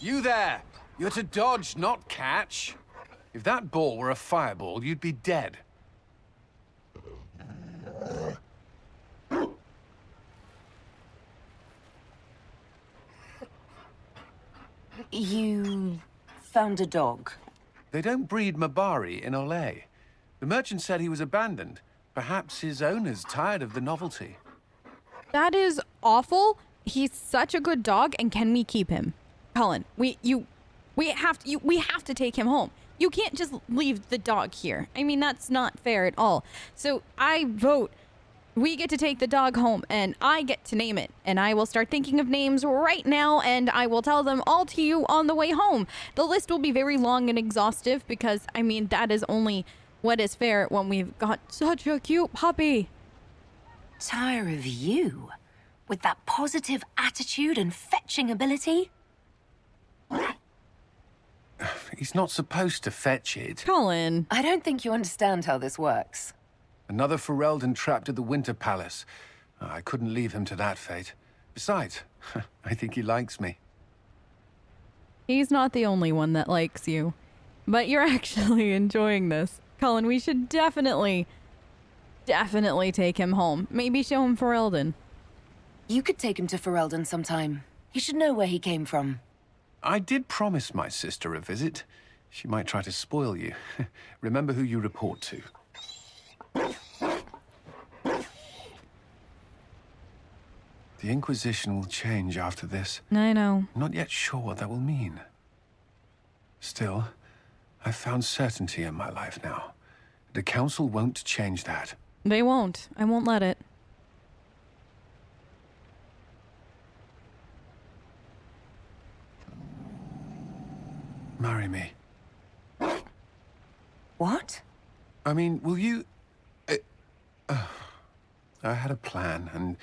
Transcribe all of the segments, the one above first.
You there! You're to dodge, not catch. If that ball were a fireball, you'd be dead. You found a dog? They don't breed Mabari in Olay. The merchant said he was abandoned. Perhaps his owner's tired of the novelty. That is awful. He's such a good dog, and can we keep him? Cullen, we have to take him home. You can't just leave the dog here. I mean, that's not fair at all. So I vote we get to take the dog home, and I get to name it. And I will start thinking of names right now, and I will tell them all to you on the way home. The list will be very long and exhaustive because, I mean, that is only what is fair when we've got such a cute puppy. Tire of you? With that positive attitude and fetching ability? He's not supposed to fetch it. Cullen. I don't think you understand how this works. Another Ferelden trapped at the Winter Palace. I couldn't leave him to that fate. Besides, I think he likes me. He's not the only one that likes you. But you're actually enjoying this. Cullen, we should definitely take him home. Maybe show him Ferelden. You could take him to Ferelden sometime. He should know where he came from. I did promise my sister a visit. She might try to spoil you. Remember who you report to. The Inquisition will change after this. I know. I'm not yet sure what that will mean. Still, I've found certainty in my life now. The Council won't change that. They won't. I won't let it. Marry me. What? I mean, will you... I had a plan, and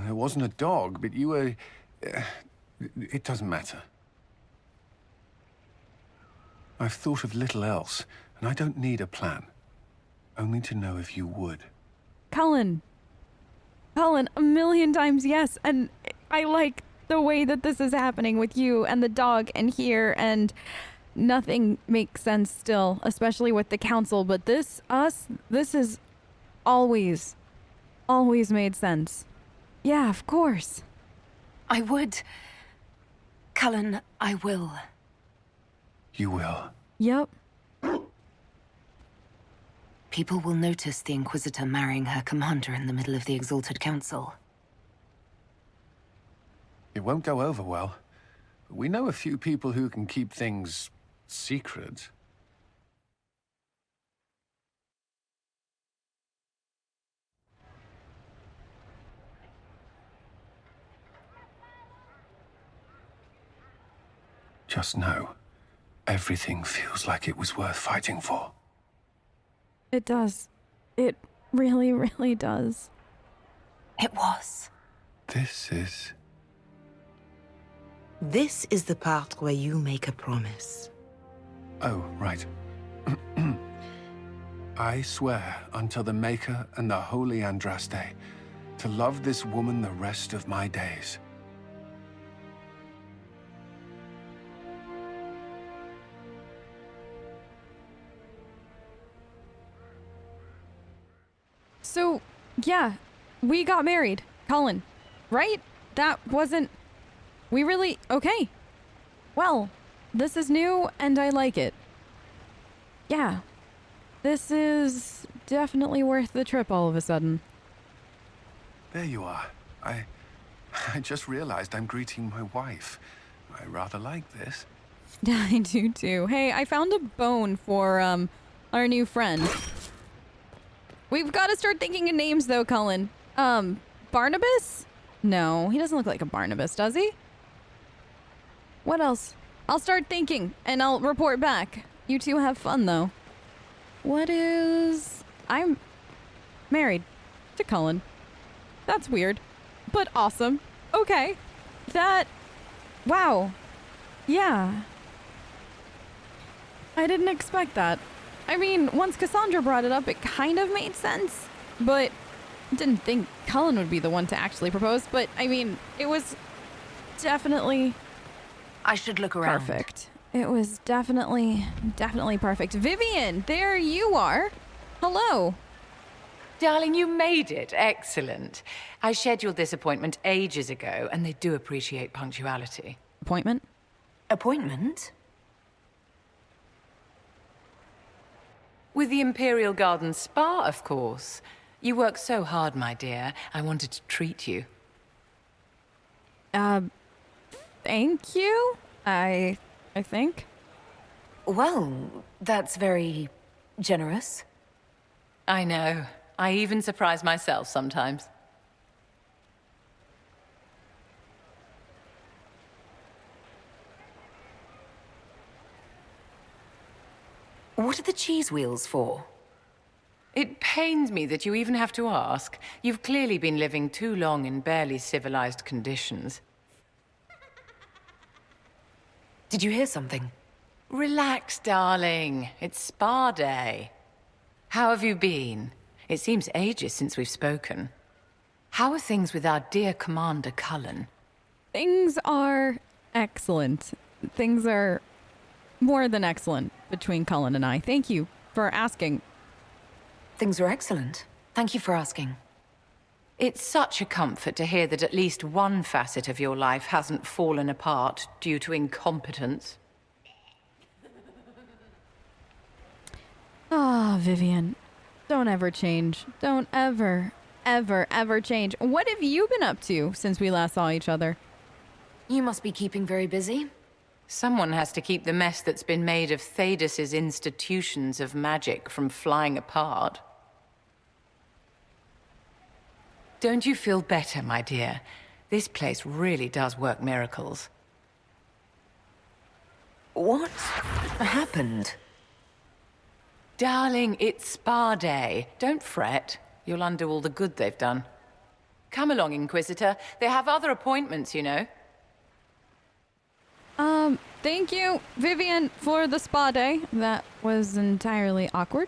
it wasn't a dog, but you were... it doesn't matter. I've thought of little else, and I don't need a plan. Only to know if you would. Cullen. Cullen, a million times yes. And I like the way that this is happening with you and the dog and here, and nothing makes sense still, especially with the council. But this is always made sense. Yeah, of course. I would. Cullen, I will. You will. Yep. People will notice the Inquisitor marrying her commander in the middle of the Exalted Council. It won't go over well. We know a few people who can keep things secret. Just know, everything feels like it was worth fighting for. It does. It really, really does. It was. This is the part where you make a promise. Oh, right. I swear unto the Maker and the Holy Andraste to love this woman the rest of my days. So, yeah, we got married, Cullen, right? That wasn't... We really... Okay. Well, this is new, and I like it. Yeah. This is definitely worth the trip all of a sudden. There you are. I just realized I'm greeting my wife. I rather like this. I do too. Hey, I found a bone for, our new friend. We've got to start thinking of names, though, Cullen. Barnabas? No, he doesn't look like a Barnabas, does he? What else? I'll start thinking, and I'll report back. You two have fun, though. What is... I'm married to Cullen. That's weird, but awesome. Okay. That... Wow. Yeah. I didn't expect that. I mean, once Cassandra brought it up, it kind of made sense, but didn't think Cullen would be the one to actually propose. But, I mean, it was definitely... I should look around. Perfect. It was definitely perfect. Vivienne, there you are. Hello. Darling, you made it. Excellent. I scheduled this appointment ages ago, and they do appreciate punctuality. Appointment? Appointment? With the Imperial Garden Spa, of course. You work so hard, my dear. I wanted to treat you. Thank you? I think. Well, that's very generous. I know. I even surprise myself sometimes. What are the cheese wheels for? It pains me that you even have to ask. You've clearly been living too long in barely civilized conditions. Did you hear something? Relax, darling. It's spa day. How have you been? It seems ages since we've spoken. How are things with our dear Commander Cullen? Things are excellent. Things are more than excellent between Cullen and I. Thank you for asking. Things are excellent. Thank you for asking. It's such a comfort to hear that at least one facet of your life hasn't fallen apart due to incompetence. Ah, Vivienne. Don't ever change. Don't ever change. What have you been up to since we last saw each other? You must be keeping very busy. Someone has to keep the mess that's been made of Thaddeus's institutions of magic from flying apart. Don't you feel better, my dear? This place really does work miracles. What happened? Darling, it's spa day. Don't fret. You'll undo all the good they've done. Come along, Inquisitor. They have other appointments, you know. Thank you, Vivienne, for the spa day. That was entirely awkward.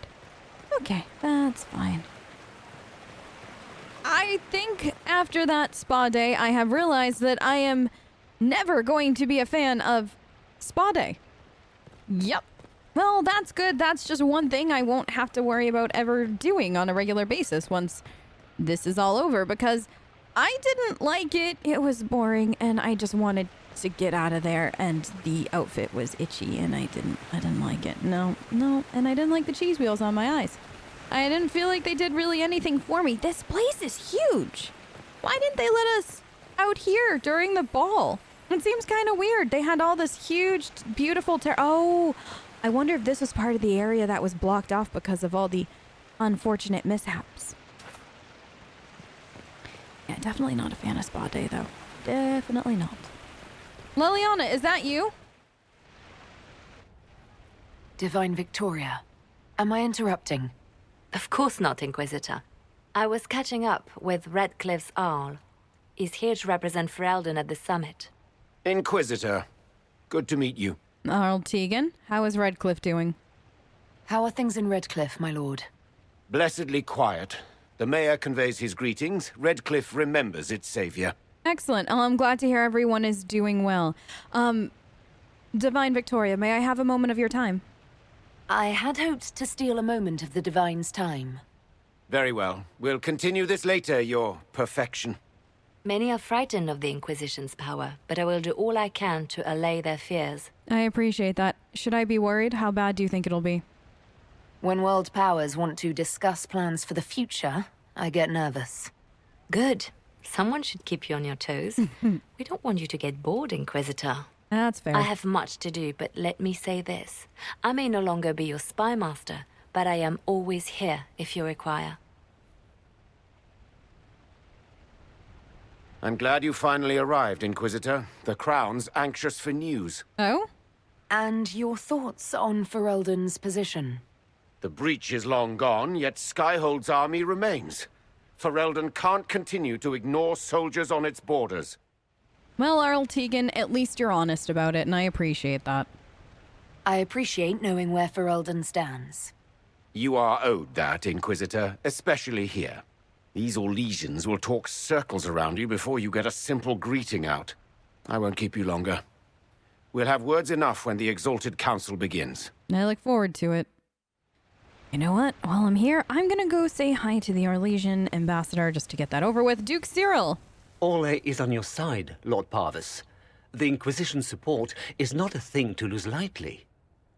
Okay, that's fine. I think after that spa day, I have realized that I am never going to be a fan of spa day. Yep. Well, that's good. That's just one thing I won't have to worry about ever doing on a regular basis once this is all over, because I didn't like it. It was boring, and I just wanted to get out of there, and the outfit was itchy, and I didn't like it. No, and I didn't like the cheese wheels on my eyes. I didn't feel like they did really anything for me. This place is huge. Why didn't they let us out here during the ball? It seems kind of weird. They had all this huge, beautiful oh, I wonder if this was part of the area that was blocked off because of all the unfortunate mishaps. Yeah, definitely not a fan of spa day, though. Definitely not. Liliana, is that you? Divine Victoria, am I interrupting? Of course not, Inquisitor. I was catching up with Redcliffe's Arl. He's here to represent Ferelden at the summit. Inquisitor, good to meet you. Arl Tegan, how is Redcliffe doing? How are things in Redcliffe, my lord? Blessedly quiet. The mayor conveys his greetings. Redcliffe remembers its savior. Excellent. I'm glad to hear everyone is doing well. Divine Victoria, may I have a moment of your time? I had hoped to steal a moment of the Divine's time. Very well. We'll continue this later, your perfection. Many are frightened of the Inquisition's power, but I will do all I can to allay their fears. I appreciate that. Should I be worried? How bad do you think it'll be? When world powers want to discuss plans for the future, I get nervous. Good. Someone should keep you on your toes. We don't want you to get bored, Inquisitor. That's fair. I have much to do, but let me say this. I may no longer be your spy master, but I am always here if you require. I'm glad you finally arrived, Inquisitor. The Crown's anxious for news. Oh? And your thoughts on Ferelden's position? The breach is long gone, yet Skyhold's army remains. Ferelden can't continue to ignore soldiers on its borders. Well, Arl Tegan, at least you're honest about it, and I appreciate that. I appreciate knowing where Ferelden stands. You are owed that, Inquisitor, especially here. These Orlesians will talk circles around you before you get a simple greeting out. I won't keep you longer. We'll have words enough when the Exalted Council begins. I look forward to it. You know what? While I'm here, I'm gonna go say hi to the Orlesian ambassador just to get that over with. Duke Cyril! Orlais is on your side, Lord Pavus. The Inquisition support is not a thing to lose lightly.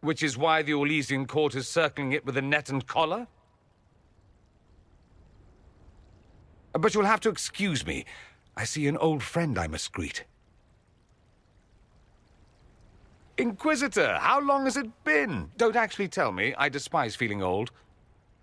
Which is why the Orlesian court is circling it with a net and collar? But you'll have to excuse me. I see an old friend I must greet. Inquisitor, how long has it been? Don't actually tell me. I despise feeling old.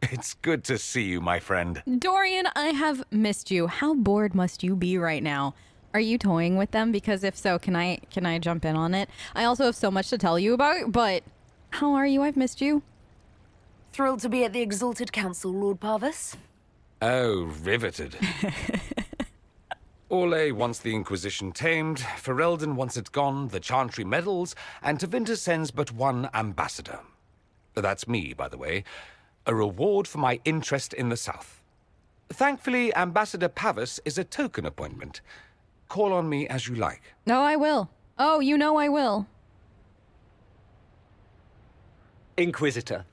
It's good to see you, my friend. Dorian, I have missed you. How bored must you be right now? Are you toying with them? Because if so, can I jump in on it? I also have so much to tell you about, but how are you? I've missed you. Thrilled to be at the Exalted Council, Lord Pavus. Oh, riveted. Orlais wants the Inquisition tamed, Ferelden wants it gone, the Chantry meddles, and Tevinter sends but one ambassador. That's me, by the way. A reward for my interest in the South. Thankfully, Ambassador Pavus is a token appointment. Call on me as you like. No, I will. Oh, you know I will. Inquisitor,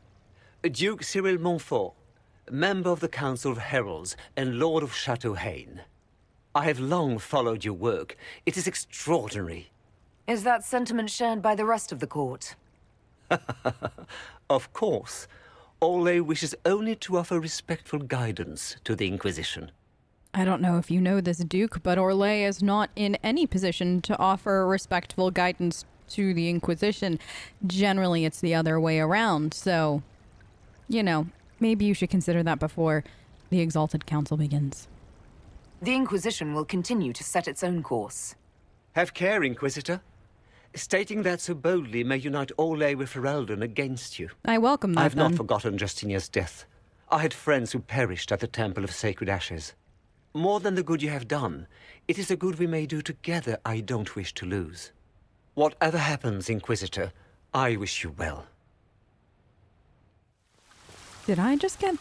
Duke Cyril Montfort, member of the Council of Heralds and Lord of Chateau Haine. I have long followed your work. It is extraordinary. Is that sentiment shared by the rest of the court? Of course. Orlais wishes only to offer respectful guidance to the Inquisition. I don't know if you know this, Duke, but Orlais is not in any position to offer respectful guidance to the Inquisition. Generally, it's the other way around, so, you know, maybe you should consider that before the Exalted Council begins. The Inquisition will continue to set its own course. Have care, Inquisitor. Stating that so boldly may unite Orlais with Ferelden against you. I welcome that, I have then. not forgotten Justinia's death. I had friends who perished at the Temple of Sacred Ashes. More than the good you have done, it is the good we may do together I don't wish to lose. Whatever happens, Inquisitor, I wish you well. Did I just get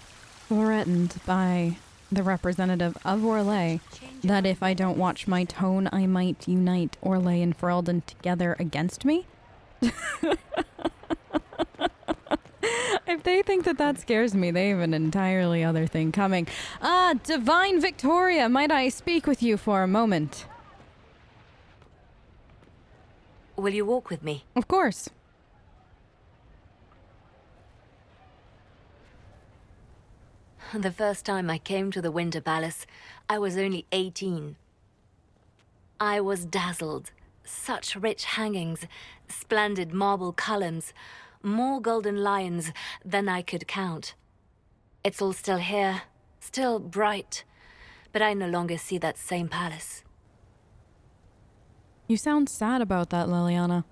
threatened by the representative of Orlais that if I don't watch my tone, I might unite Orlais and Ferelden together against me? If they think that that scares me, they have an entirely other thing coming. Divine Victoria, might I speak with you for a moment? Will you walk with me? Of course. The first time I came to the Winter Palace, I was only 18. I was dazzled. Such rich hangings, splendid marble columns, more golden lions than I could count. It's all still here, still bright, but I no longer see that same palace. You sound sad about that, Liliana.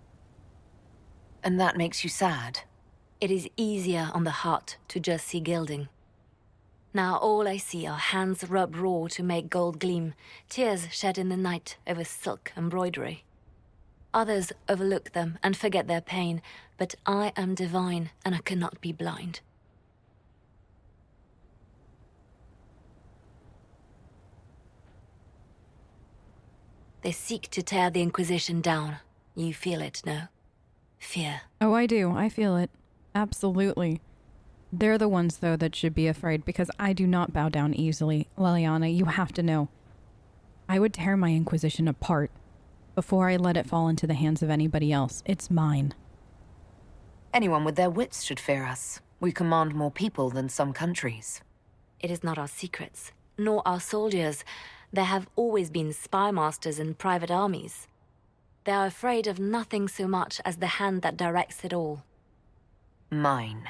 And that makes you sad? It is easier on the heart to just see gilding. Now all I see are hands rubbed raw to make gold gleam, tears shed in the night over silk embroidery. Others overlook them and forget their pain, but I am divine and I cannot be blind. They seek to tear the Inquisition down. You feel it, no? Fear. Oh, I do. I feel it. Absolutely. They're the ones, though, that should be afraid, because I do not bow down easily. Liliana, you have to know. I would tear my Inquisition apart before I let it fall into the hands of anybody else. It's mine. Anyone with their wits should fear us. We command more people than some countries. It is not our secrets, nor our soldiers. There have always been spy masters and private armies. They are afraid of nothing so much as the hand that directs it all. Mine.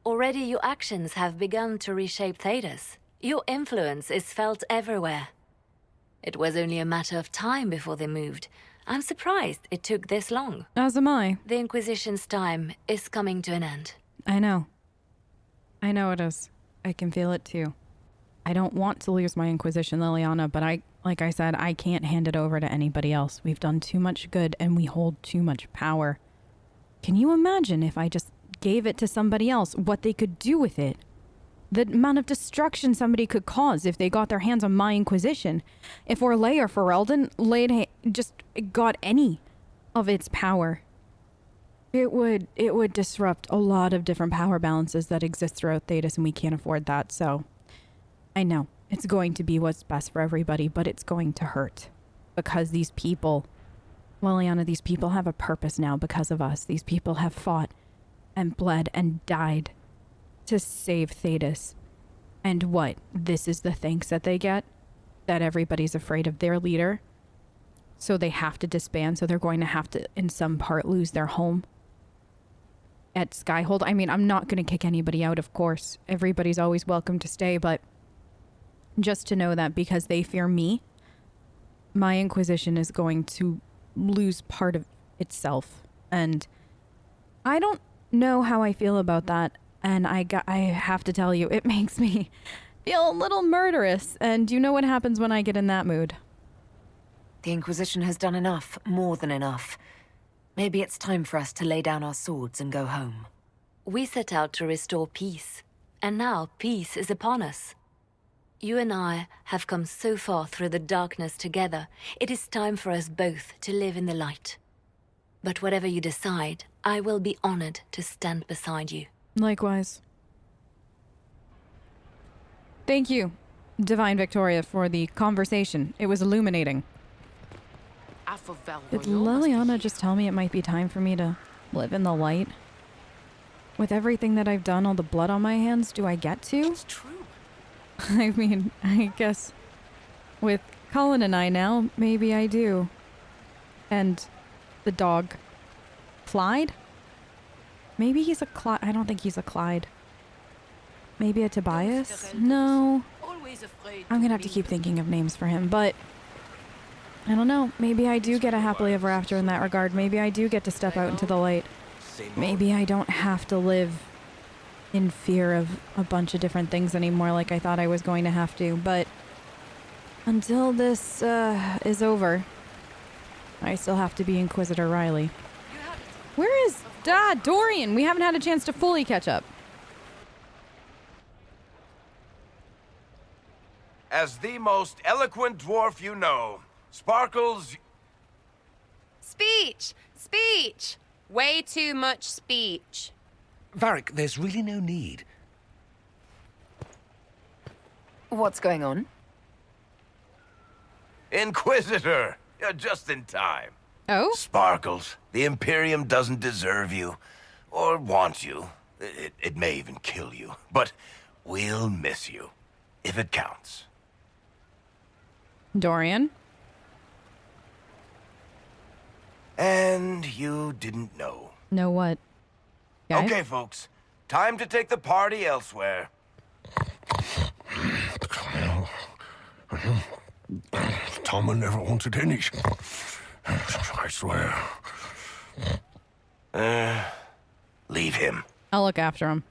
Already your actions have begun to reshape Thedas. Your influence is felt everywhere. It was only a matter of time before they moved. I'm surprised it took this long. As am I. The Inquisition's time is coming to an end. I know. I know it is. I can feel it too. I don't want to lose my Inquisition, Liliana, but like I said, I can't hand it over to anybody else. We've done too much good and we hold too much power. Can you imagine if I just gave it to somebody else, what they could do with it? The amount of destruction somebody could cause if they got their hands on my Inquisition. If Orlais or Ferelden just got any of its power. It would disrupt a lot of different power balances that exist throughout Thedas, and we can't afford that, so I know it's going to be what's best for everybody, but it's going to hurt. Because these people, Liliana, these people have a purpose now because of us. These people have fought and bled and died to save Thedas. And what? This is the thanks that they get? That everybody's afraid of their leader? So they have to disband, so they're going to have to, in some part, lose their home at Skyhold. I mean, I'm not going to kick anybody out, of course. Everybody's always welcome to stay, but just to know that because they fear me, my Inquisition is going to lose part of itself. And I don't know how I feel about that. And I have to tell you, it makes me feel a little murderous. And you know what happens when I get in that mood. The Inquisition has done enough, more than enough. Maybe it's time for us to lay down our swords and go home. We set out to restore peace, and now peace is upon us. You and I have come so far through the darkness together. It is time for us both to live in the light. But whatever you decide, I will be honored to stand beside you. Likewise. Thank you, Divine Victoria, for the conversation. It was illuminating. Did Liliana just tell me it might be time for me to live in the light? With everything that I've done, all the blood on my hands, do I get to? It's true. I mean, I guess with Cullen and I now, maybe I do. And the dog. Clyde? Maybe he's a Clyde. I don't think he's a Clyde. Maybe a Tobias? No. I'm gonna have to keep thinking of names for him, but I don't know. Maybe I do get a happily ever after in that regard. Maybe I do get to step out into the light. Maybe I don't have to live in fear of a bunch of different things anymore like I thought I was going to have to. But until this is over, I still have to be Inquisitor Riley. Where is Dorian? We haven't had a chance to fully catch up. As the most eloquent dwarf you know, Sparkles... Speech! Speech! Way too much speech. Varric, there's really no need. What's going on? Inquisitor! You're just in time. Oh? Sparkles, the Imperium doesn't deserve you. Or want you. It may even kill you. But we'll miss you. If it counts. Dorian? And you didn't know. Know what? Okay, folks. Time to take the party elsewhere. Tommen never wanted any. I swear. Leave him. I'll look after him.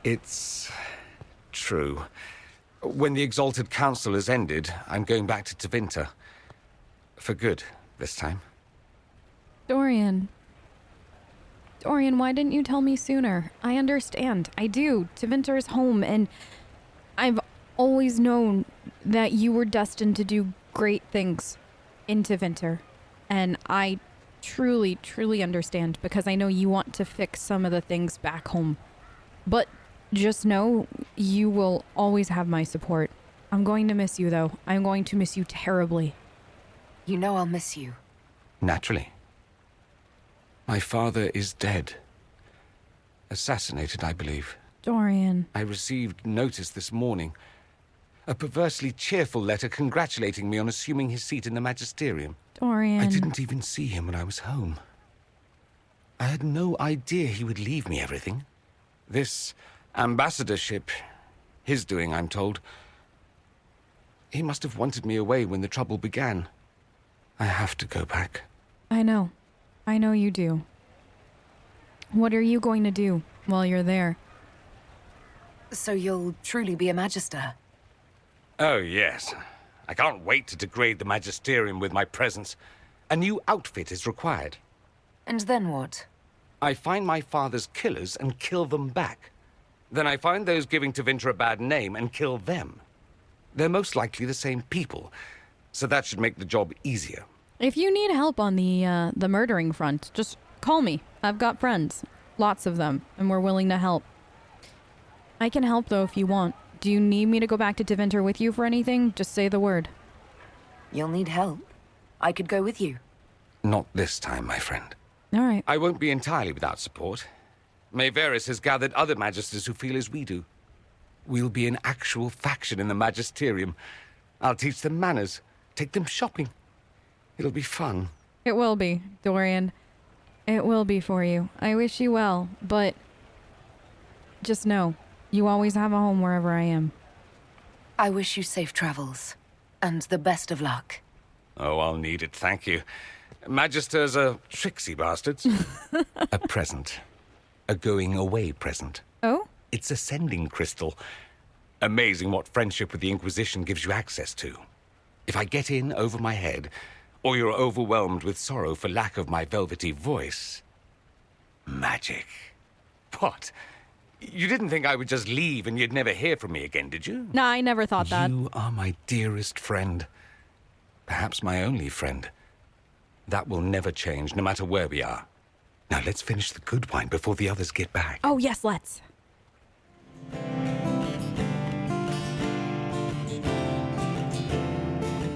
It's true. When the Exalted Council has ended, I'm going back to Tevinter. For good, this time. Dorian, why didn't you tell me sooner? I understand. I do. Tevinter is home, and I've always known that you were destined to do great things in Tevinter. And I truly, truly understand, because I know you want to fix some of the things back home. But just know, you will always have my support. I'm going to miss you, though. I'm going to miss you terribly. You know I'll miss you. Naturally. My father is dead. Assassinated, I believe. Dorian. I received notice this morning. A perversely cheerful letter congratulating me on assuming his seat in the magisterium. Dorian. I didn't even see him when I was home. I had no idea he would leave me everything. This ambassadorship, his doing, I'm told. He must have wanted me away when the trouble began. I have to go back. I know. I know you do. What are you going to do while you're there? So you'll truly be a Magister? Oh, yes. I can't wait to degrade the magisterium with my presence. A new outfit is required. And then what? I find my father's killers and kill them back. Then I find those giving Tevinter a bad name and kill them. They're most likely the same people, so that should make the job easier. If you need help on the murdering front, just call me. I've got friends. Lots of them, and we're willing to help. I can help, though, if you want. Do you need me to go back to Tevinter with you for anything? Just say the word. You'll need help. I could go with you. Not this time, my friend. All right. I won't be entirely without support. Mabari has gathered other magisters who feel as we do. We'll be an actual faction in the Magisterium. I'll teach them manners, take them shopping. It'll be fun. It will be, Dorian. It will be for you. I wish you well, but just know, you always have a home wherever I am. I wish you safe travels, and the best of luck. Oh, I'll need it, thank you. Magisters are tricksy bastards. A present. A going-away present. Oh? It's a sending crystal. Amazing what friendship with the Inquisition gives you access to. If I get in over my head, or you're overwhelmed with sorrow for lack of my velvety voice... magic. What? You didn't think I would just leave and you'd never hear from me again, did you? Nah, I never thought that. You are my dearest friend. Perhaps my only friend. That will never change, no matter where we are. Now let's finish the good wine before the others get back. Oh, yes, let's.